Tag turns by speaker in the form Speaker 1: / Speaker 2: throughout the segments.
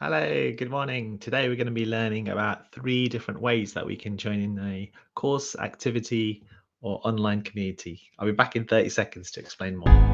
Speaker 1: Hello, good morning. Today we're going to be learning about three different ways that we can join in a course, activity, or online community. I'll be back in 30 seconds to explain more.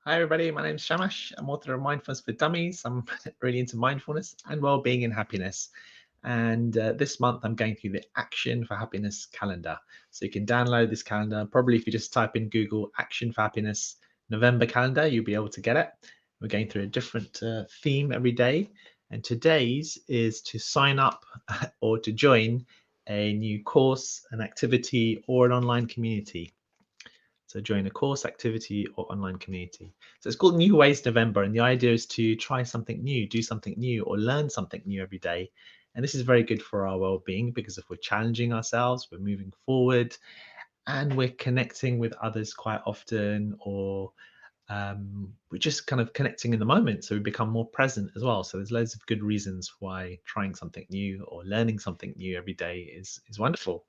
Speaker 1: Hi, everybody. My name is Shamash. I'm author of Mindfulness for Dummies. I'm really into mindfulness and well-being and happiness. And this month, I'm going through the Action for Happiness calendar. So you can download this calendar. Probably if you just type in Google Action for Happiness November calendar, you'll be able to get it. We're going through a different theme every day. And today's is to sign up or to join a new course, an activity, or an online community. So join a course, activity, or online community. So it's called New Ways November, and the idea is to try something new, do something new, or learn something new every day. And this is very good for our well-being because if we're challenging ourselves, we're moving forward, and we're connecting with others quite often, or we're just kind of connecting in the moment, so we become more present as well. So there's loads of good reasons why trying something new or learning something new every day is wonderful.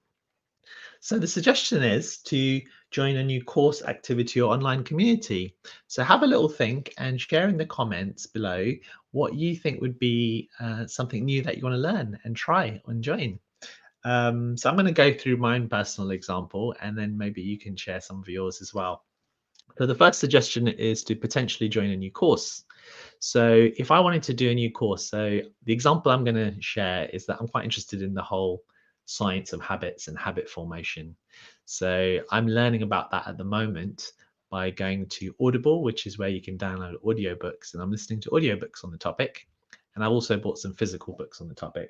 Speaker 1: So the suggestion is to join a new course, activity, or online community. So have a little think and share in the comments below what you think would be something new that you want to learn and try and join. So I'm going to go through my own personal example, and then maybe you can share some of yours as well. So the first suggestion is to potentially join a new course. So if I wanted to do a new course, so the example I'm going to share is that I'm quite interested in the whole science of habits and habit formation. So I'm learning about that at the moment by going to Audible, which is where you can download audiobooks, and I'm listening to audiobooks on the topic. And I've also bought some physical books on the topic.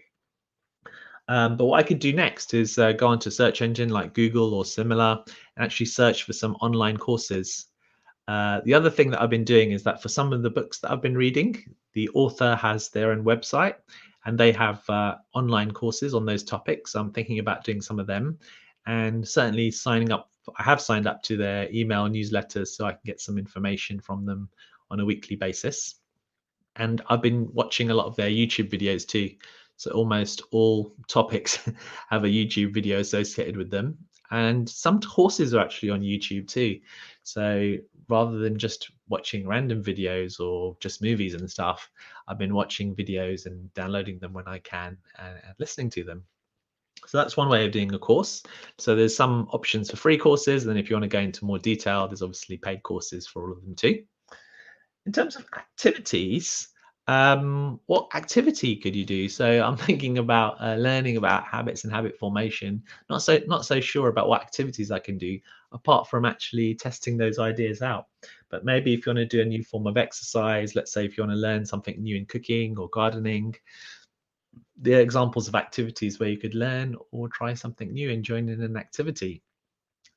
Speaker 1: But what I could do next is go onto a search engine like Google or similar and actually search for some online courses. The other thing that I've been doing is that for some of the books that I've been reading, the author has their own website and they have online courses on those topics. So I'm thinking about doing some of them and certainly signing up. I have signed up to their email newsletters so I can get some information from them on a weekly basis. And I've been watching a lot of their YouTube videos too. So almost all topics have a YouTube video associated with them. And some courses are actually on YouTube too. So rather than just watching random videos or just movies and stuff, I've been watching videos and downloading them when I can and listening to them. So that's one way of doing a course. So there's some options for free courses. And then if you want to go into more detail, there's obviously paid courses for all of them too. In terms of activities, what activity could you do? So I'm thinking about learning about habits and habit formation. Not so sure about what activities I can do apart from actually testing those ideas out. But maybe if you want to do a new form of exercise, let's say if you want to learn something new in cooking or gardening, the examples of activities where you could learn or try something new and join in an activity.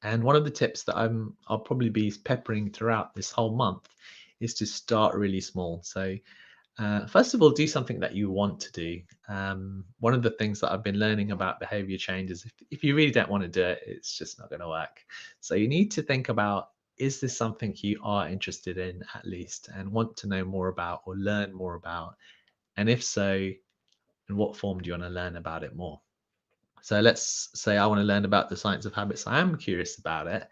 Speaker 1: And one of the tips that I'll probably be peppering throughout this whole month is to start really small. So first of all, do something that you want to do. One of the things that I've been learning about behavior change is if you really don't want to do it, it's just not going to work. So you need to think about, is this something you are interested in at least and want to know more about or learn more about? And if so, in what form do you want to learn about it more? So let's say I want to learn about the science of habits. I am curious about it.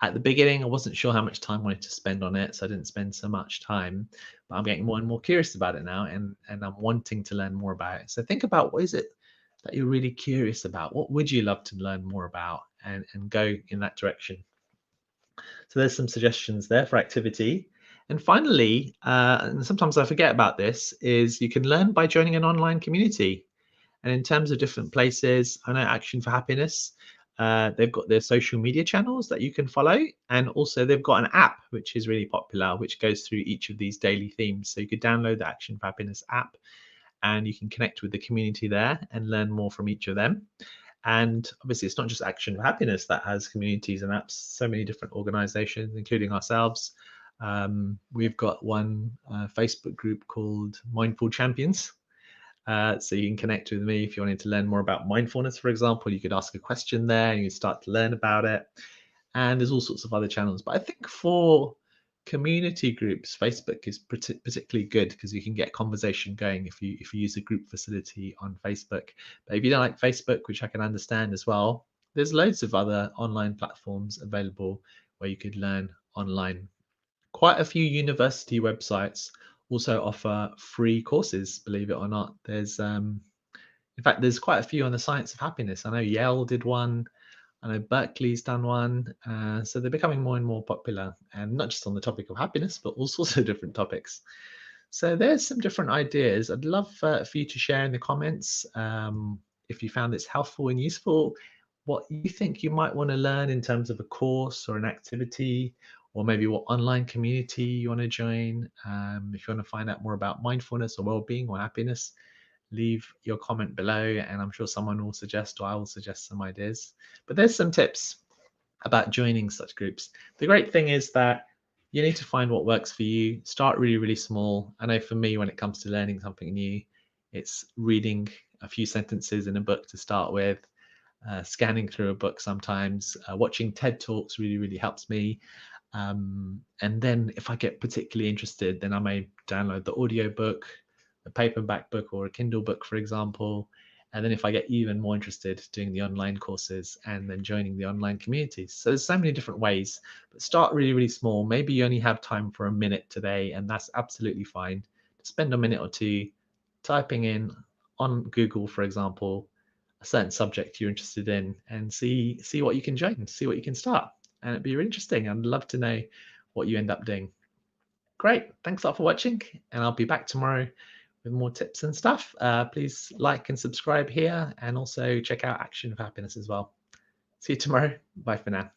Speaker 1: At the beginning, I wasn't sure how much time I wanted to spend on it, so I didn't spend so much time. But I'm getting more and more curious about it now, and I'm wanting to learn more about it. So think about, what is it that you're really curious about? What would you love to learn more about, and go in that direction. So there's some suggestions there for activity. And finally, and sometimes I forget about this, is you can learn by joining an online community. And in terms of different places, I know Action for Happiness, they've got their social media channels that you can follow. And also they've got an app, which is really popular, which goes through each of these daily themes. So you could download the Action for Happiness app and you can connect with the community there and learn more from each of them. And obviously, it's not just Action for Happiness that has communities and apps, so many different organizations, including ourselves. We've got one Facebook group called Mindful Champions, So you can connect with me if you wanted to learn more about mindfulness, for example. You could ask a question there and you start to learn about it. And there's all sorts of other channels. But I think for community groups, Facebook is particularly good because you can get conversation going if you use a group facility on Facebook. But if you don't like Facebook, which I can understand as well, there's loads of other online platforms available where you could learn online. Quite a few university websites also offer free courses, believe it or not. In fact, there's quite a few on the science of happiness. I know Yale did one. I know Berkeley's done one. So they're becoming more and more popular, and not just on the topic of happiness, but all sorts of different topics. So there's some different ideas. I'd love for you to share in the comments if you found this helpful and useful, what you think you might want to learn in terms of a course or an activity, or maybe what online community you want to join. If you want to find out more about mindfulness or well-being or happiness, leave your comment below, and I'm sure someone will suggest or I will suggest some ideas. But there's some tips about joining such groups. The great thing is that you need to find what works for you. Start really, really small. I know for me, when it comes to learning something new, it's reading a few sentences in a book to start with, scanning through a book sometimes, watching TED Talks really, really helps me. And then if I get particularly interested, then I may download the audio book, a paperback book, or a Kindle book, for example. And then if I get even more interested, doing the online courses and then joining the online communities. So there's so many different ways, but start really, really small. Maybe you only have time for a minute today, and that's absolutely fine. Spend a minute or two typing in on Google, for example, a certain subject you're interested in, and see what you can join, see what you can start. And it'd be really interesting. I'd love to know what you end up doing. Great. Thanks a lot for watching, and I'll be back tomorrow with more tips and stuff. Please like and subscribe here, and also check out Action of Happiness as well. See you tomorrow. Bye for now.